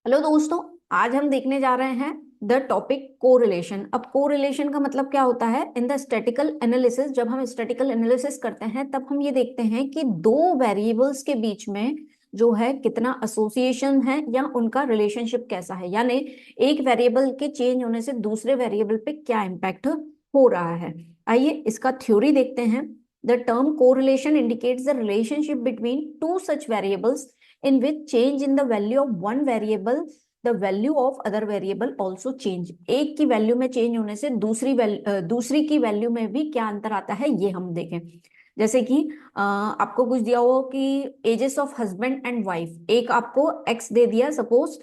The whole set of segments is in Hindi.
हेलो दोस्तों। आज हम देखने जा रहे हैं द टॉपिक कोरिलेशन। अब कोरिलेशन का मतलब क्या होता है इन द स्टैटिकल एनालिसिस। जब हम स्टैटिकल एनालिसिस करते हैं तब हम ये देखते हैं कि दो वेरिएबल्स के बीच में जो है कितना एसोसिएशन है या उनका रिलेशनशिप कैसा है, यानी एक वेरिएबल के चेंज होने से दूसरे वेरिएबल पे क्या इम्पैक्ट हो रहा है। आइए इसका थ्योरी देखते हैं। The term correlation indicates the relationship between two such variables in which change in the value of one variable the value of other variable also change। एक की वैल्यू में चेंज होने से दूसरी की वैल्यू में भी क्या अंतर आता है ये हम देखें। जैसे कि आपको कुछ दिया हो कि ages of husband and wife, एक आपको एक्स दे दिया सपोज,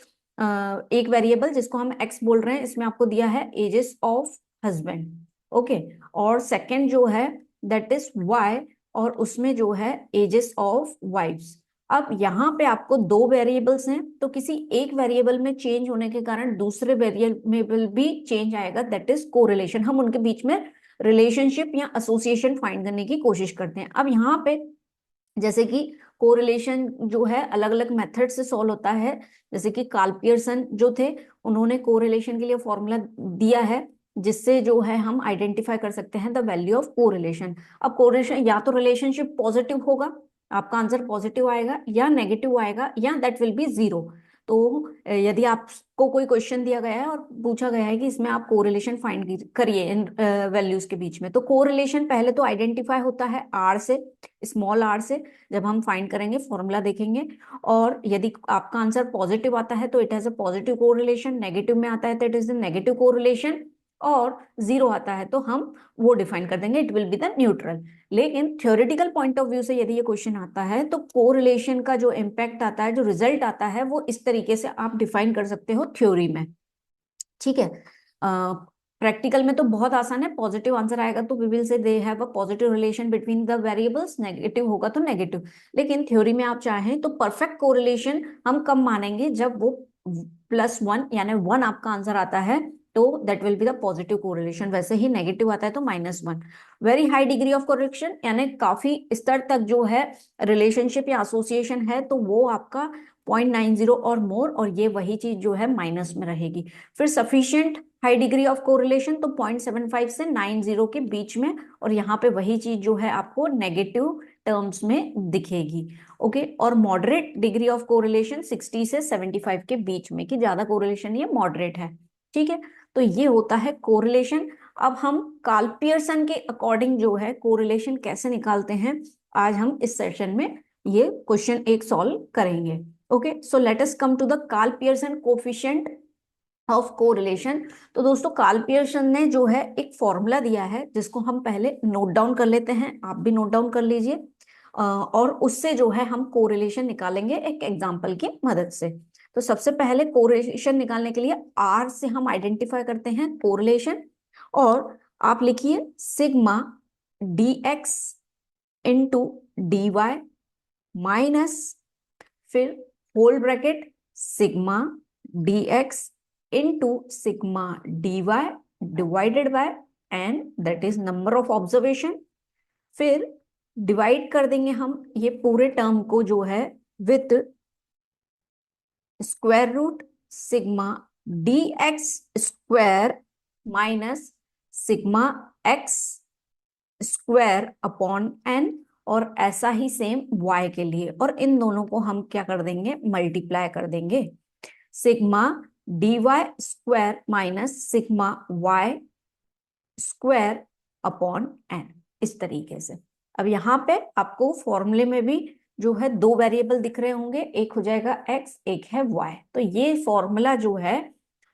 एक वेरिएबल जिसको हम एक्स बोल रहे हैं इसमें आपको दिया है एजेस ऑफ हस्बैंड। ओके। और सेकंड जो है दैट इज वाई, और उसमें जो है एजेस ऑफ वाइफ्स। अब यहाँ पे आपको दो वेरिएबल्स हैं तो किसी एक वेरिएबल में चेंज होने के कारण दूसरे वेरिएबल भी चेंज आएगा, दैट इज कोरिलेशन। हम उनके बीच में रिलेशनशिप या एसोसिएशन फाइंड करने की कोशिश करते हैं। अब यहाँ पे जैसे कि कोरिलेशन जो है अलग अलग मेथड से सॉल्व होता है। जैसे कि कार्ल पियर्सन जो थे उन्होंने कोरिलेशन के लिए फॉर्मूला दिया है जिससे जो है हम आइडेंटिफाई कर सकते हैं द वैल्यू ऑफ कोरिलेशन। अब कोरिलेशन या तो रिलेशनशिप पॉजिटिव होगा, आपका आंसर पॉजिटिव आएगा, या नेगेटिव आएगा, या दैट विल बी जीरो। तो यदि आपको कोई क्वेश्चन दिया गया है और पूछा गया है कि इसमें आप कोरिलेशन फाइंड करिए इन वैल्यूज के बीच में, तो कोरिलेशन पहले तो आइडेंटिफाई होता है आर से, स्मॉल आर से। जब हम फाइंड करेंगे फॉर्मूला देखेंगे, और यदि आपका आंसर पॉजिटिव आता है तो it has a positive correlation, negative में आता है तो it is the negative correlation, और जीरो आता है तो हम वो डिफाइन कर देंगे it will be the neutral. लेकिन थ्योरेटिकल पॉइंट ऑफ व्यू से यदि ये क्वेश्चन आता है तो कोरिलेशन का जो इम्पैक्ट आता है, जो रिजल्ट आता है, वो इस तरीके से आप डिफाइन कर सकते हो थ्योरी में। ठीक है। प्रैक्टिकल में तो बहुत आसान है, पॉजिटिव आंसर आएगा तो we will say they have a positive relation between the variables, negative होगा तो नेगेटिव। लेकिन थ्योरी में आप चाहें तो परफेक्ट कोरिलेशन हम कब मानेंगे, जब वो +1 यानी 1 आपका आंसर आता है तो that will be the positive correlation. वैसे ही नेगेटिव आता है तो -1। Very high degree of correction यानी काफी स्तर तक जो है रिलेशनशिप या एसोसिएशन है तो वो आपका 0.90 और मोर, और ये वही चीज जो है माइनस में रहेगी। फिर sufficient high degree of correlation तो 0.75 से 90 के बीच में, और यहाँ पे वही चीज जो है आपको नेगेटिव टर्म्स में दिखेगी। ओके। और मॉडरेट डिग्री ऑफ कोरिलेशन 60 से 75 के बीच में, कि ज्यादा कोरिलेशन ये मॉडरेट है। ठीक है। तो ये होता है कोरिलेशन। अब हम कार्ल पियर्सन के अकॉर्डिंग जो है कोरिलेशन कैसे निकालते हैं, आज हम इस सेशन में ये क्वेश्चन एक सॉल्व करेंगे। Okay, so let us come to the Karl Pearson coefficient of correlation. तो दोस्तों कार्ल पियर्सन ने जो है एक फॉर्मूला दिया है जिसको हम पहले नोट डाउन कर लेते हैं, आप भी नोट डाउन कर लीजिए। और उससे जो है हम कोरिलेशन निकालेंगे एक एग्जांपल की मदद से। तो सबसे पहले कोरिलेशन निकालने के लिए आर से हम आइडेंटिफाई करते हैं कोरिलेशन, और आप लिखिए sigma d x into d y minus, फिर whole bracket sigma d x into sigma d y divided by n, that is number of observation. फिर डिवाइड कर देंगे हम ये पूरे टर्म को जो है with square root sigma d x square minus sigma x square upon n, और ऐसा ही सेम y के लिए, और इन दोनों को हम क्या कर देंगे, मल्टीप्लाई कर देंगे। Sigma d y square minus sigma y square upon n, इस तरीके से। अब यहाँ पे आपको फॉर्मूले में भी जो है दो वेरिएबल दिख रहे होंगे, एक हो जाएगा x, एक है y। तो ये फॉर्मूला जो है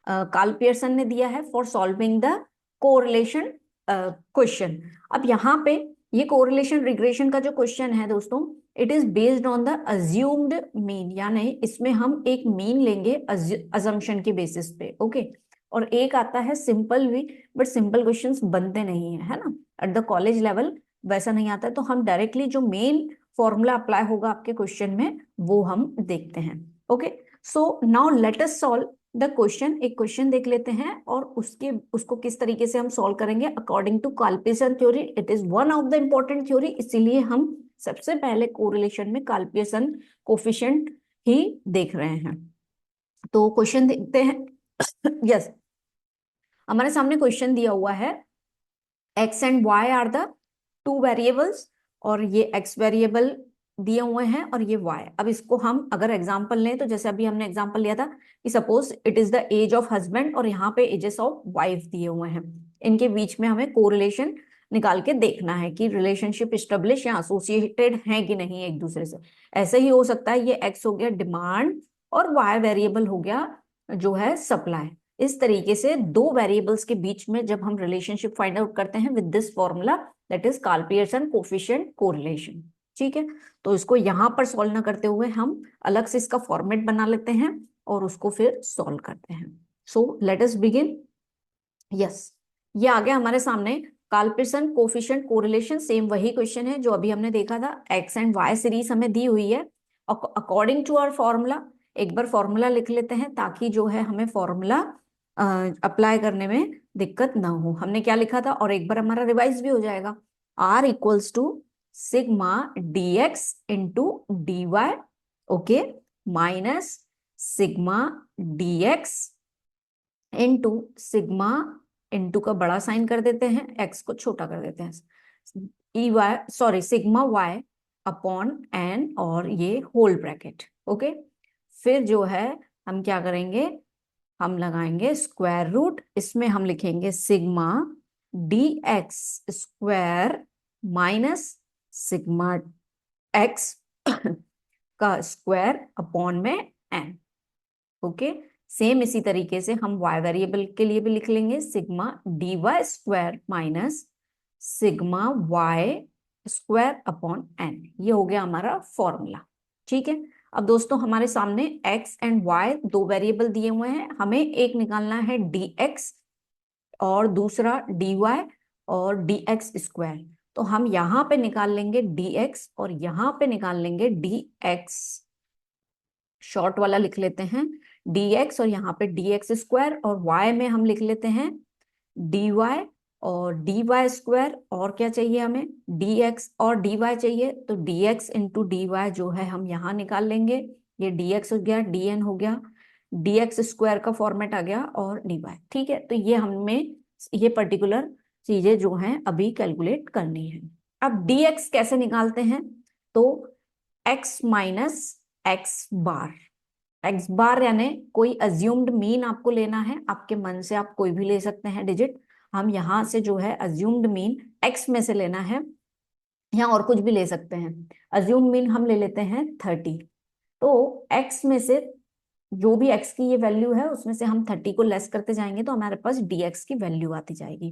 कार्ल पियर्सन ने दिया है for solving the correlation question. अब यहाँ पे ये कोरिलेशन रिग्रेशन का जो क्वेश्चन है दोस्तों, it is based on the assumed mean, यानी इसमें हम एक मीन लेंगे अजम्पशन के बेसिस पे। ओके। और एक आता है सिंपल भी, बट सिंपल क्वेश्चंस बनते नहीं है ना एट द कॉलेज लेवल, वैसा नहीं आता है। तो हम डायरेक्टली जो मेन फॉर्मूला अप्लाई होगा आपके क्वेश्चन में वो हम देखते हैं। Okay, so now let us solve the question. एक क्वेश्चन देख लेते हैं और उसको किस तरीके से हम सॉल्व करेंगे according to Karl Pearson theory. It is one of the important theory, इसीलिए हम सबसे पहले कोरिलेशन में कार्ल पियर्सन कोफिशिएंट ही देख रहे हैं। तो क्वेश्चन देखते हैं। यस, हमारे सामने क्वेश्चन दिया हुआ है x and y are the two variables, और ये x वेरिएबल दिए हुए हैं और ये y। अब इसको हम अगर एग्जांपल लें तो जैसे अभी हमने एग्जांपल लिया था कि suppose it is the age of husband और यहाँ पे एजेस ऑफ वाइफ दिए हुए हैं, इनके बीच में हमें कोरिलेशन निकाल के देखना है कि रिलेशनशिप स्टेब्लिश या एसोसिएटेड है कि नहीं एक दूसरे से। ऐसे ही हो सकता है ये x हो गया डिमांड और y वेरिएबल हो गया जो है सप्लाई। इस तरीके से दो वेरिएबल्स के बीच में जब हम रिलेशनशिप फाइंड आउट करते हैं with this formula, that is Karl Pearson coefficient correlation. ठीक है, तो इसको यहां पर सॉल्व ना करते हुए हम अलग से इसका फॉर्मेट बना लेते हैं और उसको फिर सॉल्व करते हैं। So let us begin. Yes, ये आ गया हमारे सामने Karl Pearson coefficient correlation. Same वही क्वेश्चन है जो अभी हमने देखा था, एक्स एंड वाई सीरीज हमें दी हुई है अकॉर्डिंग टू आवर फॉर्मूला। एक बार फॉर्मूला लिख लेते हैं ताकि जो है हमें फॉर्मूला अप्लाई करने में दिक्कत ना हो। हमने क्या लिखा था और एक बार हमारा रिवाइज भी हो जाएगा। R equals to sigma d x into d y, okay, minus sigma d x into sigma, into का बड़ा साइन कर देते हैं, एक्स को छोटा कर देते हैं, e y sorry sigma y upon n और ये होल ब्रैकेट, ओके। फिर जो है हम क्या करेंगे, हम लगाएंगे स्क्वायर रूट, इसमें हम लिखेंगे sigma d x square minus sigma x का स्क्वायर अपॉन में एन, ओके। सेम इसी तरीके से हम y वेरिएबल के लिए भी लिख लेंगे sigma d y square minus sigma y square upon n. ये हो गया हमारा फॉर्मूला। ठीक है, अब दोस्तों हमारे सामने x एंड y दो वेरिएबल दिए हुए हैं, हमें एक निकालना है dx और दूसरा dy और dx स्क्वायर। तो हम यहाँ पे निकाल लेंगे dx और यहाँ पे निकाल लेंगे dx, शॉर्ट वाला लिख लेते हैं dx और यहाँ पे dx स्क्वायर, और y में हम लिख लेते हैं dy और dy स्क्वायर, और क्या चाहिए हमें dx और dy चाहिए, तो dx इंटू dy जो है हम यहाँ निकाल लेंगे। ये dx हो गया, dn हो गया, dx स्क्वायर का फॉर्मेट आ गया और dy। ठीक है, तो ये हमें ये पर्टिकुलर चीजें जो हैं अभी कैलकुलेट करनी है। अब dx कैसे निकालते हैं, तो x माइनस एक्स बार, एक्स बार यानी कोई अज्यूम्ड मीन आपको लेना है, आपके मन से आप कोई भी ले सकते हैं डिजिट। हम यहाँ से जो है अज्यूम्ड मीन एक्स में से लेना है, या और कुछ भी ले सकते हैं। अज्यूम्ड मीन हम ले लेते हैं 30, तो एक्स में से जो भी एक्स की ये वैल्यू है उसमें से हम 30 को लेस करते जाएंगे तो हमारे पास dx की वैल्यू आती जाएगी।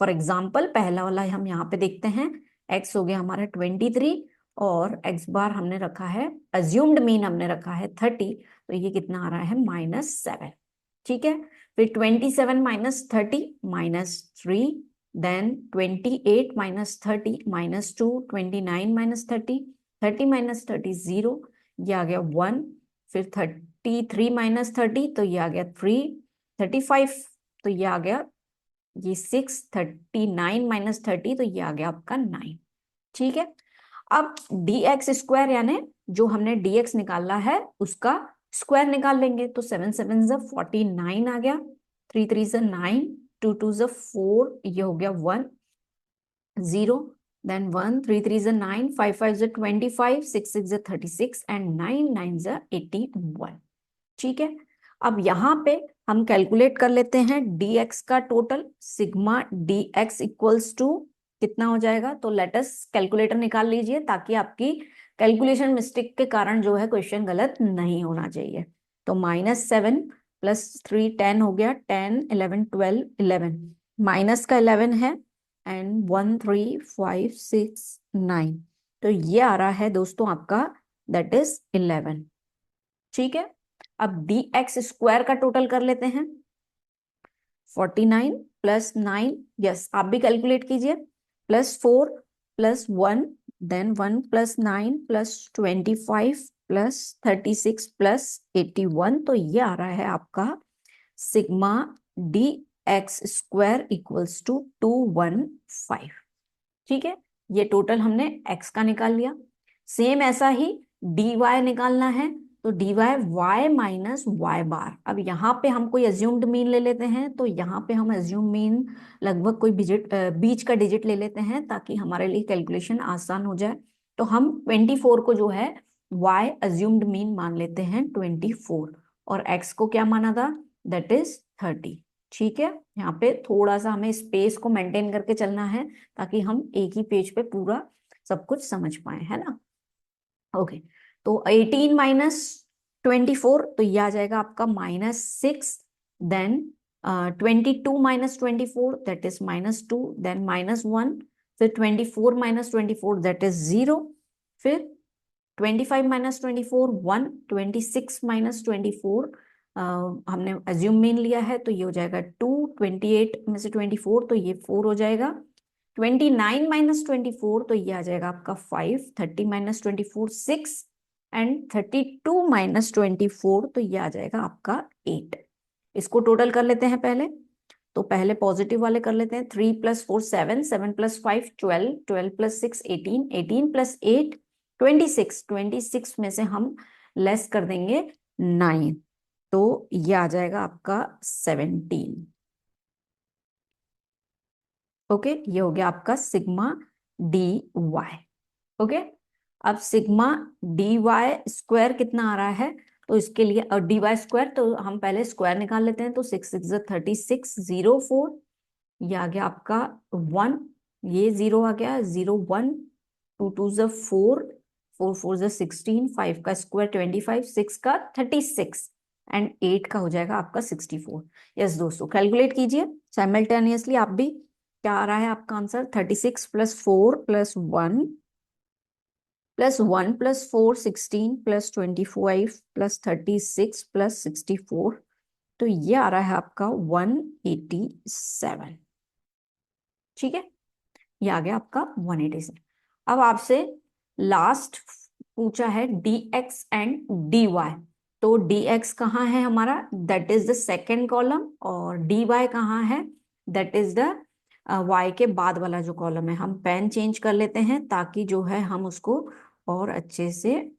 फॉर एग्जाम्पल पहला वाला हम यहाँ पे देखते हैं, x हो गया हमारा 23 और x बार हमने रखा है, अज्यूम्ड मीन हमने रखा है 30, तो ये कितना आ रहा है -7। ठीक है, फिर 27 minus 30 -3, then 28 minus 30 -2, 29 minus 30, 30 minus 30 0, ये आ गया 1, फिर 33 माइनस 30 तो ये आ गया 3, 35 तो ये आ गया ये 6, 39 माइनस 30 तो ये आ गया आपका 9। ठीक है, अब dx स्क्वायर यानी जो हमने dx निकाला है उसका स्क्वायर निकाल लेंगे, तो 7 7 49 आ गया, 3 3 9, 2 2 4, ये हो गया 1 0, then 1 3 3 9, 5 5 25, 6 6 36 and 9 9 81। ठीक है, अब यहाँ पे हम कैलकुलेट कर लेते हैं dx का total, sigma dx equals to कितना हो जाएगा, तो लेटस कैलकुलेटर निकाल लीजिए ताकि आपकी कैलकुलेशन मिस्टेक के कारण जो है क्वेश्चन गलत नहीं होना चाहिए। तो -7 + 3 10 हो गया, 10 11 12 11, माइनस का 11 है एंड 1 3 5 6 9, तो ये आ रहा है दोस्तों आपका दैट इज 11। ठीक है, अब dx स्क्वायर का टोटल कर लेते हैं, 49 + 9, यस आप भी कैलकुलेट कीजिए, +4 + 1, देन 1 + 9 + 25 + 36 + 81, तो ये आ रहा है आपका sigma dx square equals to 215। ठीक है, ये टोटल हमने x का निकाल लिया। सेम ऐसा ही dy निकालना है, तो dy y माइनस वाई बार। अब यहाँ पे हम कोई अज्यूम्ड मीन ले लेते हैं, तो यहाँ पे हम अज्यूम मीन लगभग कोई बीच का डिजिट ले लेते हैं ताकि हमारे लिए कैलकुलेशन आसान हो जाए। तो हम 24 को जो है y अज्यूम्ड मीन मान लेते हैं 24, और x को क्या माना था, दैट इज 30। ठीक है, यहाँ पे थोड़ा सा हमें स्पेस को मेंटेन करके चलना है ताकि हम एक ही पेज पे पूरा सब कुछ समझ पाए, है ना। ओके, तो 18 माइनस 24, तो ये आ जाएगा आपका -6। Then 22 minus 24, that is -2। Then -1, फिर 24 माइनस 24, दैट इज 0। फिर 25 माइनस 24 1, 26 माइनस 24 हमने अज्यूम मीन लिया है तो ये हो जाएगा 2, 28 में से 24 तो ये 4 हो जाएगा। 29 माइनस 24 तो ये आ जाएगा आपका 5, 30 माइनस 24 6, एंड 32 माइनस 24 तो ये आ जाएगा आपका 8। इसको टोटल कर लेते हैं पहले, तो पहले पॉजिटिव वाले कर लेते हैं। 3 प्लस 4 7, 7 प्लस 5 12, 12 प्लस 6 18, 18 प्लस 8 26, 26 में से हम लेस कर देंगे 9, तो ये आ जाएगा आपका 17। ओके, ये हो गया आपका सिग्मा डी वाई। ओके, अब सिग्मा डी वाई स्क्वायर कितना आ रहा है, तो इसके लिए डी वाई स्क्वायर, तो हम पहले स्क्वायर निकाल लेते हैं। तो 6 6 36 0 4, ये आ गया आपका 1, ये 0 आ गया 0 1, 2 2 4, 4 4 16, 5 का स्क्वायर 25, 6 का 36, एंड 8 का हो जाएगा आपका 64। यस दोस्तों, कैलकुलेट कीजिए साइमल्टेनियसली आप भी। क्या आ रहा है आपका answer, 36 plus 4 plus 1 plus 1 plus 4 16 plus 25 plus 36 plus 64, तो ये आ रहा है आपका 187। ठीक है, ये आ गया आपका 187। अब आपसे लास्ट पूछा है dx एंड dy। तो dx कहाँ है हमारा, that is the second column, और dy कहाँ है, दैट इज द y के बाद वाला जो कॉलम है। हम पेन चेंज कर लेते हैं ताकि जो है हम उसको और अच्छे से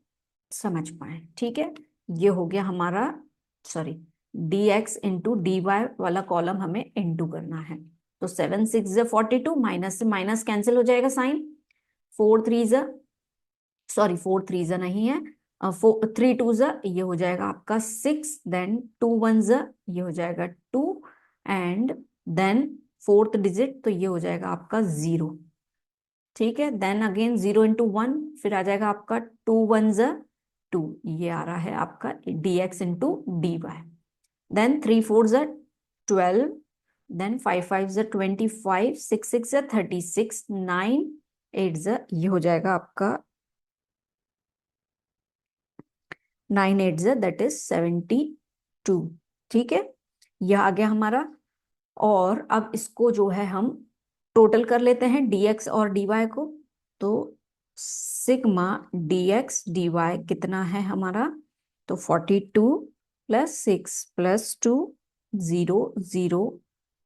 समझ पाए। ठीक है, ये हो गया हमारा, सॉरी, dx इंटू dy वाला कॉलम हमें इंटू करना है। तो 7 6 42, माइनस से माइनस कैंसिल हो जाएगा साइन। 4 3 सॉरी 4 3 नहीं है, 3 2 ये हो जाएगा आपका 6, देन 2 1 ये हो जाएगा 2, एंड देन फोर्थ डिजिट तो ये हो जाएगा आपका 0। ठीक है, देन अगेन 0 इंटू 1, फिर आ जाएगा आपका 2 1 2, ये आ रहा है आपका dx into d y. Then 3 4 12, then 5 5 25, 6 6 36, 9 8 ये हो जाएगा आपका 9 8 दैट इज 72। ठीक है, यह आ गया हमारा। और अब इसको जो है हम टोटल कर लेते हैं dx और dy को। तो सिग्मा dx dy कितना है हमारा, तो 42 प्लस 6 प्लस 2 0 0,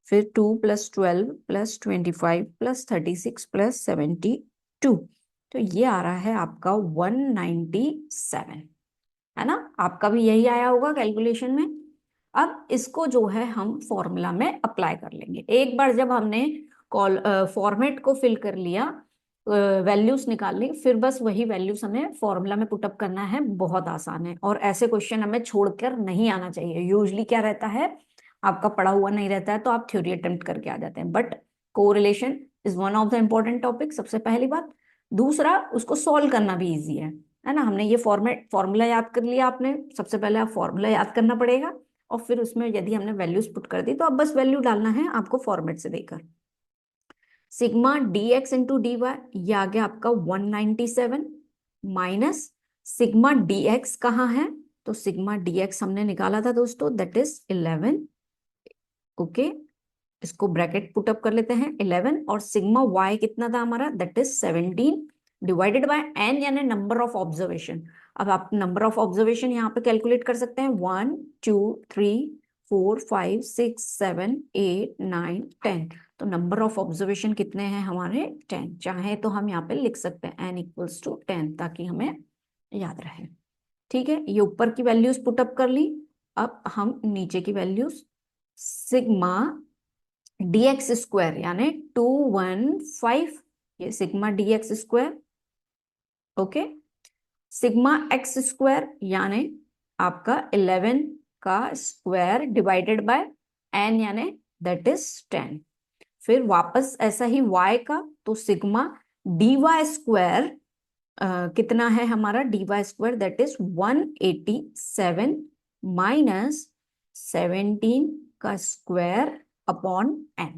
फिर 2 प्लस 12 प्लस 25 प्लस 36 प्लस 72, तो ये आ रहा है आपका 197, है ना। आपका भी यही आया होगा कैलकुलेशन में। अब इसको जो है हम फॉर्मूला में अप्लाई कर लेंगे। एक बार जब हमने कॉल फॉर्मेट को फिल कर लिया, वैल्यूज निकाल ली, फिर बस वही वैल्यूज हमें फॉर्मूला में पुटअप करना है। बहुत आसान है, और ऐसे क्वेश्चन हमें छोड़कर नहीं आना चाहिए। यूजली क्या रहता है, आपका पढ़ा हुआ नहीं रहता है तो आप थ्योरी अटेम्प्ट करके आ जाते हैं, but correlation is one of the important topic, सबसे पहली बात। दूसरा, उसको सॉल्व करना भी ईजी है ना। हमने ये फॉर्मूला याद कर लिया आपने, सबसे पहले आप फॉर्मूला याद करना पड़ेगा, और फिर उसमें यदि हमने वैल्यूज पुट कर दी तो अब बस वैल्यू डालना है आपको फॉर्मेट से देकर। Sigma d x into d y, ये आ गया आपका 197, माइनस सिग्मा डी एक्स कहाँ है, तो सिग्मा डी एक्स हमने निकाला था दोस्तों, दैट इज 11। ओके, इसको ब्रैकेट पुटअप कर लेते हैं 11, और सिग्मा वाई कितना था हमारा, that is 17 divided by n, यानी नंबर ऑफ ऑब्जर्वेशन। अब आप नंबर ऑफ ऑब्जर्वेशन यहाँ पे कैलकुलेट कर सकते हैं, 1 2 3 4 5 6 7 8 9 10। तो नंबर ऑफ ऑब्जर्वेशन कितने हैं हमारे, 10। चाहे तो हम यहाँ पे लिख सकते हैं n इक्वल्स टू 10 ताकि हमें याद रहे। ठीक है, ये ऊपर की वैल्यूज पुटअप कर ली। अब हम नीचे की वैल्यूज, सिग्मा dx स्क्वायर यानी 215, ये sigma dx square, okay. Sigma x square यानी आपका 11 का स्क्वायर डिवाइडेड बाय n यानी दैट इज 10। फिर वापस ऐसा ही y का, तो सिग्मा dy स्क्वायर कितना है हमारा, dy square that is 187 minus 17 का स्क्वायर अपॉन n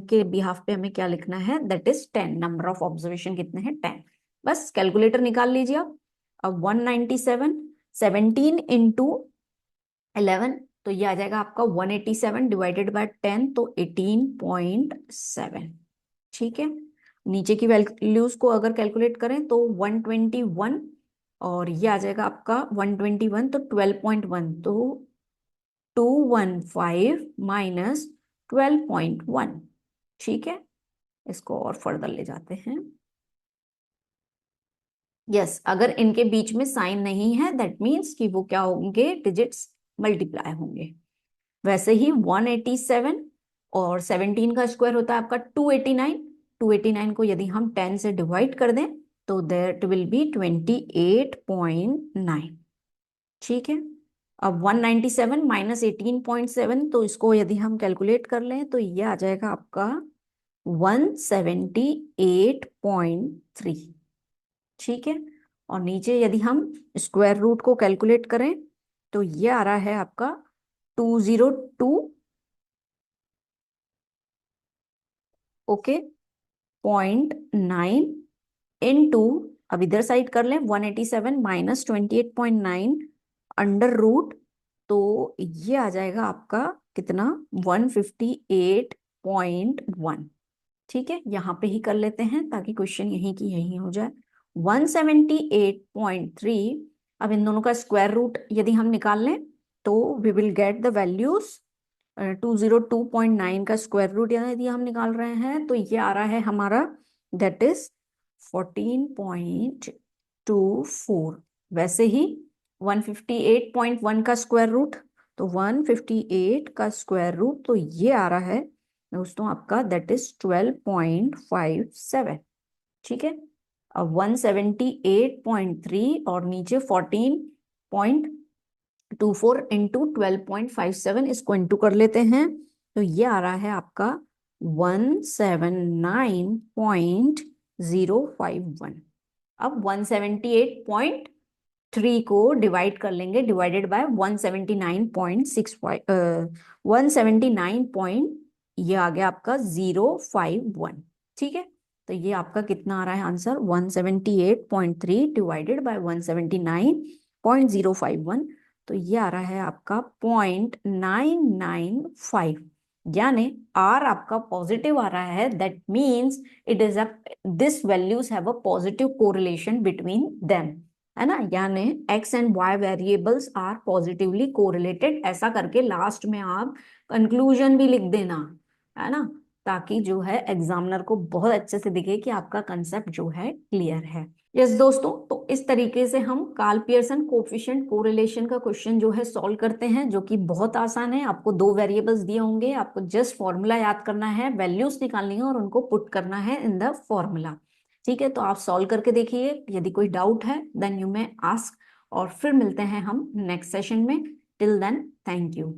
के बिहाफ पे हमें क्या लिखना है, that is 10। Number of observation कितने हैं, 10। बस कैलकुलेटर निकाल लीजिए आप। अब 197, 17 इंटू 11, तो ये आ जाएगा आपका 187 डिवाइडेड बाय 10, तो 18.7। ठीक है, नीचे की वैल्यूज को अगर कैलकुलेट करें तो 121, और ये आ जाएगा आपका 121, तो 12.1, तो 215 माइनस 12.1। ठीक है, इसको और फर्दर ले जाते हैं। यस, अगर इनके बीच में साइन नहीं है दैट मीन्स कि वो क्या होंगे, डिजिट्स मल्टीप्लाई होंगे। वैसे ही 187 और 17 का स्क्वायर होता है आपका 289। 289 को यदि हम 10 से डिवाइड कर दें तो दैट विल बी 28.9। ठीक है, अब 197 माइनस 18.7, तो इसको यदि हम कैलकुलेट कर लें तो ये आ जाएगा आपका 178.3। ठीक है, और नीचे यदि हम स्क्वायर रूट को कैलकुलेट करें तो ये आ रहा है आपका 202, ओके, 0.9 इनटू, अब इधर साइड कर लें 187 माइनस 28.9 अंडर रूट, तो ये आ जाएगा आपका कितना, 158.1। ठीक है, यहाँ पे ही कर लेते हैं ताकि क्वेश्चन यहीं की यहीं हो जाए। 178.3, अब इन दोनों का स्क्वायर रूट यदि हम निकाल लें तो we will get the values. 202.9 का स्क्वायर रूट यदि हम निकाल रहे हैं तो ये आ रहा है हमारा दैट इज 14.24। वैसे ही 158.1 का स्क्वायर रूट, तो 158 का स्क्वायर रूट, तो ये आ रहा है दोस्तों आपका दैट इज 12.57। ठीक है, अब 178.3 और नीचे 14.24 इंटू 12.57, इसको इंटू कर लेते हैं तो ये आ रहा है आपका 179.051। अब 178.3 को डिवाइड कर लेंगे, डिवाइडेड बाय 179.65, 179 पॉइंट, ये आ गया आपका 051। ठीक है, तो ये आपका कितना आ रहा है आंसर, 178.3 डिवाइडेड बाय 179.051, तो ये आ रहा है आपका 0.995। यानी आर आपका पॉजिटिव आ रहा है, that means it is a this values have a positive correlation between them, है ना। यानी x and y variables are positively correlated, ऐसा करके लास्ट में आप कंक्लूजन भी लिख देना, है ना, ताकि जो है एग्जामिनर को बहुत अच्छे से दिखे कि आपका कंसेप्ट जो है क्लियर है। यस दोस्तों, तो इस तरीके से हम कार्ल पियर्सन कोएफिशिएंट कोरिलेशन का क्वेश्चन जो है सॉल्व करते हैं, जो कि बहुत आसान है। आपको दो वेरिएबल्स दिए होंगे, आपको जस्ट फॉर्मूला याद करना है, वैल्यूज निकालनी है और उनको पुट करना है इन द फॉर्मूला। ठीक है, तो आप सॉल्व करके देखिए, यदि कोई डाउट है देन यू मे आस्क, और फिर मिलते हैं हम नेक्स्ट सेशन में। Till then, thank you.